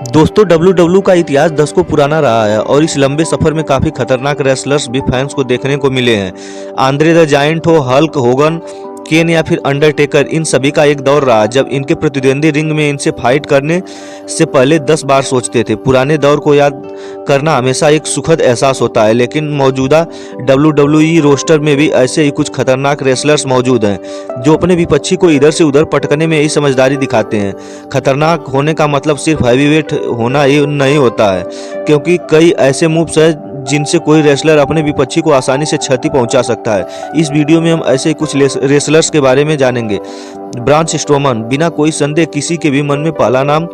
दोस्तों WWE का इतिहास दशकों पुराना रहा है और इस लंबे सफर में काफी खतरनाक रेसलर्स भी फैंस को देखने को मिले हैं। आंद्रे द जायंट हो, हल्क होगन, केन या फिर अंडरटेकर, इन सभी का एक दौर रहा जब इनके प्रतिद्वंदी रिंग में इनसे फाइट करने से पहले 10 बार सोचते थे। पुराने दौर को याद करना हमेशा एक सुखद एहसास होता है, लेकिन मौजूदा WWE रोस्टर में भी ऐसे ही कुछ खतरनाक रेसलर्स मौजूद हैं जो अपने विपक्षी को इधर से उधर पटकने में ही समझदारी दिखाते हैं। खतरनाक होने का मतलब सिर्फ हैवीवेट होना ही नहीं होता है, क्योंकि कई ऐसे मूव्स हैं जिनसे कोई रेसलर अपने विपक्षी को आसानी से क्षति पहुंचा सकता है। इस वीडियो में हम ऐसे कुछ रेसलर्स के बारे में जानेंगे। ब्रान स्ट्रोमन, बिना कोई संदेह किसी के भी मन में पहला नाम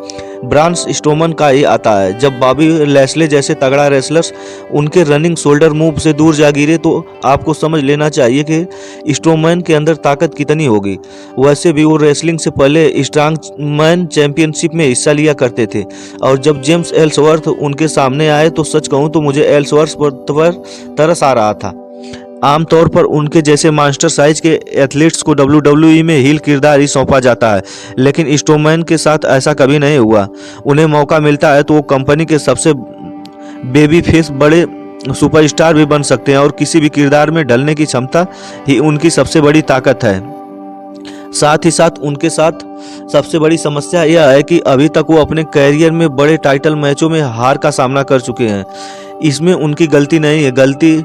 ब्रान स्ट्रोमन का ही आता है। जब बॉबी लैशले जैसे तगड़ा रेसलर्स उनके रनिंग शोल्डर मूव से दूर जा गिरे तो आपको समझ लेना चाहिए कि स्ट्रोमैन के अंदर ताकत कितनी होगी। वैसे भी वो रेसलिंग से पहले स्ट्रांग मैन चैंपियनशिप में हिस्सा लिया करते थे और जब जेम्स एल्सवर्थ उनके सामने आए तो सच कहूँ तो मुझे एल्सवर्थ पर तरस आ रहा था। आमतौर पर उनके जैसे मास्टर साइज के एथलीट्स को WWE में हील किरदार ही सौंपा जाता है, लेकिन स्ट्रोमैन के साथ ऐसा कभी नहीं हुआ। उन्हें मौका मिलता है तो वो कंपनी के सबसे बेबी फेस बड़े सुपरस्टार भी बन सकते हैं और किसी भी किरदार में ढलने की क्षमता ही उनकी सबसे बड़ी ताकत है। साथ ही साथ उनके साथ सबसे बड़ी समस्या यह है कि अभी तक वो अपने कैरियर में बड़े टाइटल मैचों में हार का सामना कर चुके हैं। इसमें उनकी गलती नहीं है, गलती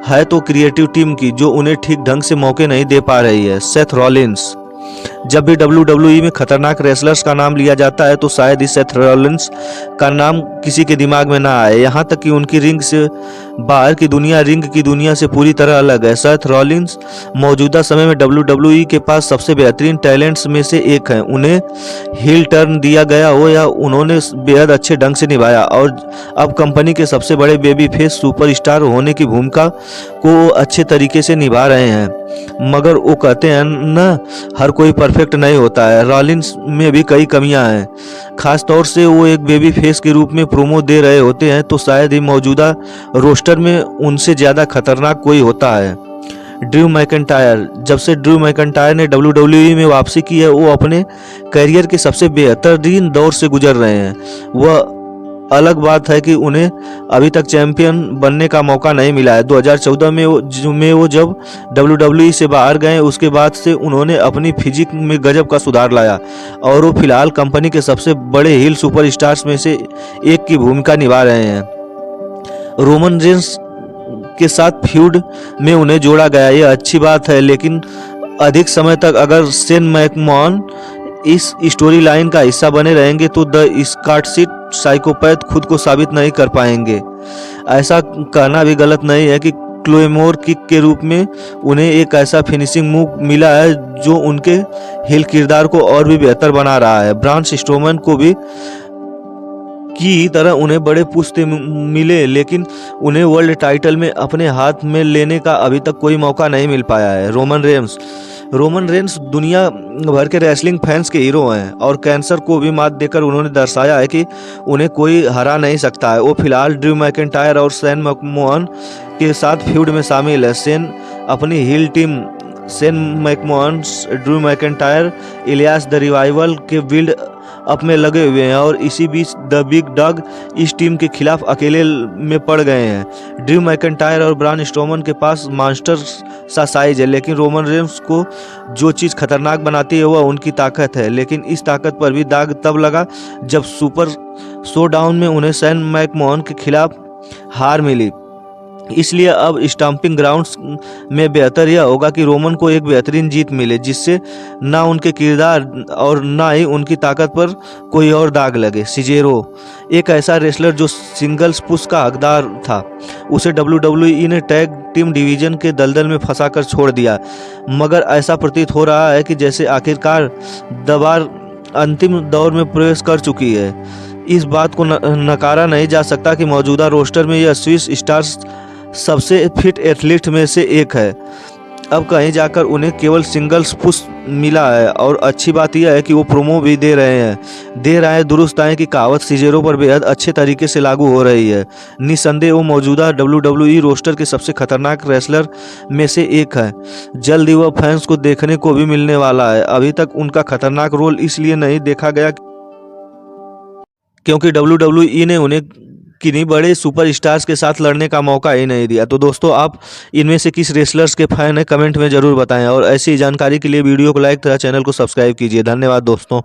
है तो क्रिएटिव टीम की जो उन्हें ठीक ढंग से मौके नहीं दे पा रही है। सेथ रॉलिन्स, जब भी WWE में खतरनाक रेसलर्स का नाम लिया जाता है तो शायद ही सेथ रॉलिन्स का नाम किसी के दिमाग में ना आए, यहाँ तक कि उनकी रिंग से बाहर की दुनिया रिंग की दुनिया से पूरी तरह अलग है। सेथ रॉलिन्स मौजूदा समय में WWE के पास सबसे बेहतरीन टैलेंट्स में से एक हैं। उन्हें हील टर्न दिया गया हो या उन्होंने बेहद अच्छे ढंग से निभाया और अब कंपनी के सबसे बड़े बेबी फेस सुपरस्टार होने की भूमिका को अच्छे तरीके से निभा रहे हैं। मगर वो कहते हैं ना, हर कोई परफेक्ट नहीं होता है। रॉलिन्स में भी कई कमियां हैं, खास तौर से वो एक बेबी फेस के रूप में प्रोमो दे रहे होते हैं तो शायद ही मौजूदा रोस्टर में उनसे ज़्यादा खतरनाक कोई होता है। ड्रू मैकइंटायर, जब से ड्रू मैकइंटायर ने WWE में वापसी की है वो अपने करियर के सबसे बेहतरीन दौर से गुजर रहे हैं। वह अलग बात है कि उन्हें अभी तक चैंपियन बनने का मौका नहीं मिला है। 2014 में वो जब WWE से बाहर गए उसके बाद से उन्होंने अपनी फिजिक में गजब का सुधार लाया और वो फिलहाल कंपनी के सबसे बड़े हील सुपरस्टार्स में से एक की भूमिका निभा रहे हैं। रोमन रेंस के साथ फ्यूड में उन्हें जोड़ा गया, ये अच्छी बात है, लेकिन अधिक समय तक अगर शेन मैकमोहन इस स्टोरी लाइन का हिस्सा बने रहेंगे तो द स्कॉटिश साइकोपैथ खुद को साबित नहीं कर पाएंगे। ऐसा कहना भी गलत नहीं है कि क्लेमोर किक के रूप में उन्हें एक ऐसा फिनिशिंग मूव मिला है जो उनके हिल किरदार को और भी बेहतर बना रहा है। ब्रान स्ट्रोमन को भी की तरह उन्हें बड़े पुश्ते मिले, लेकिन उन्हें वर्ल्ड टाइटल में अपने हाथ में लेने का अभी तक कोई मौका नहीं मिल पाया है। रोमन रेंस दुनिया भर के रेसलिंग फैंस के हीरो हैं और कैंसर को भी मात देकर उन्होंने दर्शाया है कि उन्हें कोई हरा नहीं सकता है। वो फिलहाल ड्रू मैकइंटायर और शेन मैकमोहन के साथ फ्यूड में शामिल है। शेन अपनी heel team Shane McMahon, Drew McIntyre, Elias the Revival के बिल्ड अप में लगे हुए हैं और इसी बीच द बिग डॉग इस टीम के खिलाफ अकेले में पड़ गए हैं। ड्रू मैकइंटायर और ब्रान स्ट्रोमन के पास मास्टर सा साइज है, लेकिन रोमन रेंस को जो चीज़ खतरनाक बनाती है वह उनकी ताकत है। लेकिन इस ताकत पर भी दाग तब लगा जब सुपर शोडाउन में उन्हें शेन मैकमोहन के खिलाफ हार मिली। इसलिए अब स्टम्पिंग ग्राउंड्स में बेहतर यह होगा कि रोमन को एक बेहतरीन जीत मिले जिससे ना उनके किरदार और ना ही उनकी ताकत पर कोई और दाग लगे। सिजेरो, एक ऐसा रेसलर जो सिंगल्स पुश का हकदार था, उसे WWE ने टैग टीम डिवीजन के दलदल में फंसाकर छोड़ दिया, मगर ऐसा प्रतीत हो रहा है कि जैसे आखिरकार दबार अंतिम दौर में प्रवेश कर चुकी है। इस बात को नकारा नहीं जा सकता कि मौजूदा रोस्टर में यह स्विस स्टार्स सबसे फिट एथलीट में से एक है। अब कहीं जाकर उन्हें केवल सिंगल्स पुश मिला है और अच्छी बात यह है कि वो प्रोमो भी दे रहे हैं। दुरुस्त है कि कहावत सिजेरो पर बेहद अच्छे तरीके से लागू हो रही है। निस्संदेह वो मौजूदा WWE रोस्टर के सबसे खतरनाक रेसलर में से एक है। जल्द ही वह फैंस को देखने को भी मिलने वाला है। अभी तक उनका खतरनाक रोल इसलिए नहीं देखा गया क्योंकि WWE ने उन्हें किन्हीं बड़े सुपरस्टार्स के साथ लड़ने का मौका ही नहीं दिया। तो दोस्तों, आप इनमें से किस रेसलर्स के फैन हैं, कमेंट में ज़रूर बताएं और ऐसी जानकारी के लिए वीडियो को लाइक तथा चैनल को सब्सक्राइब कीजिए। धन्यवाद दोस्तों।